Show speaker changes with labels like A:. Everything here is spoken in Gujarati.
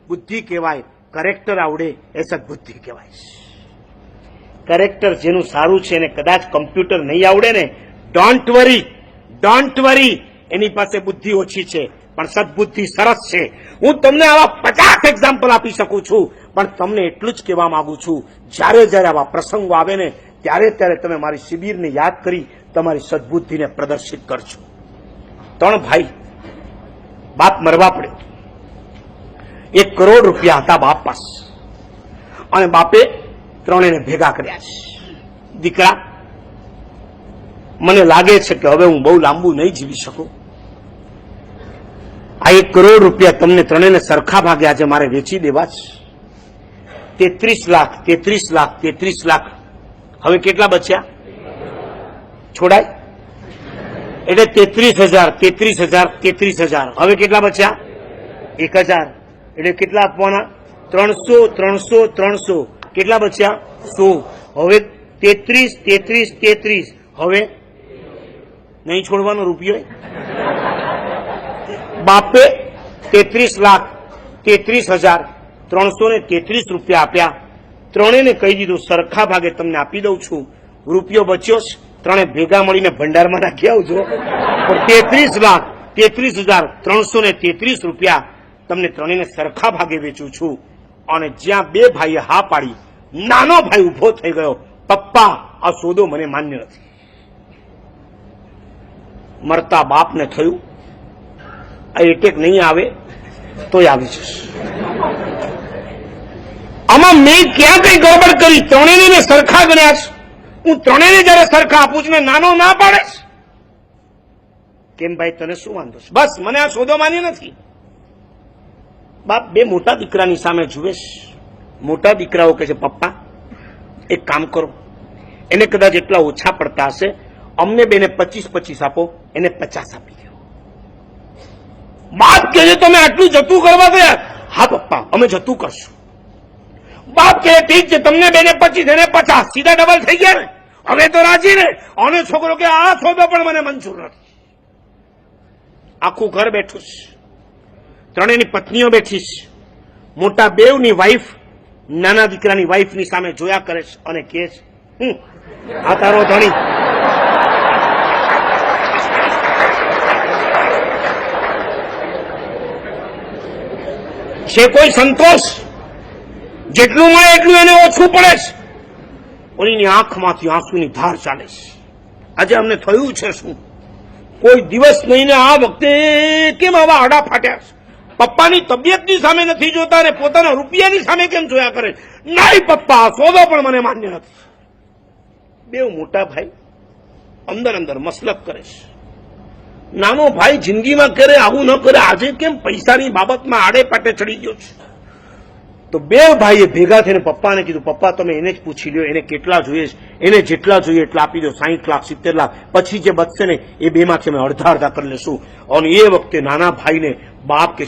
A: બુદ્ધિ કહેવાય, કરેક્ટર આવડે એ સદબુદ્ધિ કહેવાય. કરેક્ટર જેનું સારું છે એને કદાચ કમ્પ્યુટર નહીં આવડે ને, ડોન્ટ વરી, એની પાસે બુદ્ધિ ઓછી છે પણ સદબુદ્ધિ સરસ છે. હું તમને આવા 50 એક્ઝામ્પલ આપી શકું છું, પણ તમને એટલું જ કહેવા માંગુ છું, જ્યારે જ્યારે આવા પ્રસંગો આવે ને ત્યારે ત્યારે તમે મારી શિબિરને યાદ કરી તમારી સદબુદ્ધિને પ્રદર્શિત કરજો. 3 ભાઈ, બાપ મરવા પડ્યો, 1 કરોડ રૂપિયા હતા બાપ પાસે, અને બાપે ત્રણેયને ભેગા કર્યા છે. દીકરા, મને લાગે છે કે હવે હું બહુ લાંબુ નહીં જીવી શકું. આ 1 કરોડ રૂપિયા તમને ત્રણેયને સરખા ભાગે આજે મારે વેચી દેવા છે. 33 લાખ. હવે કેટલા બચ્યા? છોડાય એટલે 33,000. હવે કેટલા બચ્યા? 1,000. એટલે કેટલા આપવાના? 300. કેટલા બચ્યા? 100. હવે 33. હવે નહીં છોડવાનો રૂપિયો. બાપે 33,33,333 રૂપિયા આપ્યા. ત્રણેયને કહી દીધું સરખા ભાગે તમને આપી દઉં છું. રૂપિયો બચ્યો છે, ત્રણે ભેગા મળીને ભંડારમાં નાખી આવજો. પણ 33,33,333 રૂપિયા તમને ત્રણેયને સરખા ભાગે વેચું છું. અને જ્યાં 2 ભાઈએ હા પાડી, નાનો ભાઈ ઉભો થઈ ગયો, પપ્પા આ સોદો મને માન્ય નથી. મરતા બાપને થયું આ એટેક નહીં આવે તોય આવી જશે. આમાં મેં ક્યાં કઈ ગડબડ કરી? ત્રણેયને સરખા ગણ્યા છે. હું ત્રણેયને જયારે સરખા આપું છું ને નાનો ના પાડે છે. કેમ ભાઈ, તને શું વાંધો છે? બસ મને આ સોદો માન્ય નથી. બાપ 2 મોટા દીકરાની સામે જુએ છે. મોટા દીકરાઓ કહે છે, પપ્પા એક કામ કરો, એને કદાચ એટલા ઓછા પડતા હશે, અમને બેને 25 આપો, એને 50 આપી દો. બાપ કહે છે, તમે આટલું જતું કરવા ગયા? હા પપ્પા, અમે જતું કરશું. બાપ કહે ઠીક છે, તમને બેને 25 એને 50, સીધા ડબલ થઈ ગયા ને. હવે તો રાજી ને. અને છોકરો કે આ સોદો પણ મને મંજૂર નથી. આખું ઘર બેઠું છે, ત્રણેયની પત્નીઓ બેઠી છે. મોટા બેવની વાઈફ નાના દીકરાની વાઈફની સામે જોયા કરે છે અને કહે છે, આ તારો ધણી. છે કોઈ સંતોષ? જેટલું મળે એટલું એને ઓછું પડે છે. ઓની આંખમાંથી આંસુની ધાર ચાલે છે. આજે અમને થયું છે શું? કોઈ દિવસ નહીં ને આ વખતે કેમ આવા આડા ફાટ્યા છે? પપ્પાની તબિયતની સામે નથી જોતા ને પોતાના રૂપિયાની સામે કેમ જોયા કરે? નહીં પપ્પા, સોદો પણ મને માન્ય નથી. 2 મોટા ભાઈ અંદર મસલત કરે છે. નાનો ભાઈ જિંદગીમાં કરે આવું ન કરે, આજે કેમ પૈસાની બાબતમાં આડે પાટે ચડી ગયો છે? તો 2 ભાઈએ ભેગા થઈને પપ્પાને કીધું, પપ્પા તમે એને જ પૂછી લ્યો, એને કેટલા જોઈએ છે, એને જેટલા જોઈએ એટલા આપી દો, 60 લાખ 70 લાખ. પછી જે બચશે ને એ 2માંથી અમે અડધા કરી લેશું. અને એ વખતે નાના ભાઈને બાપ કે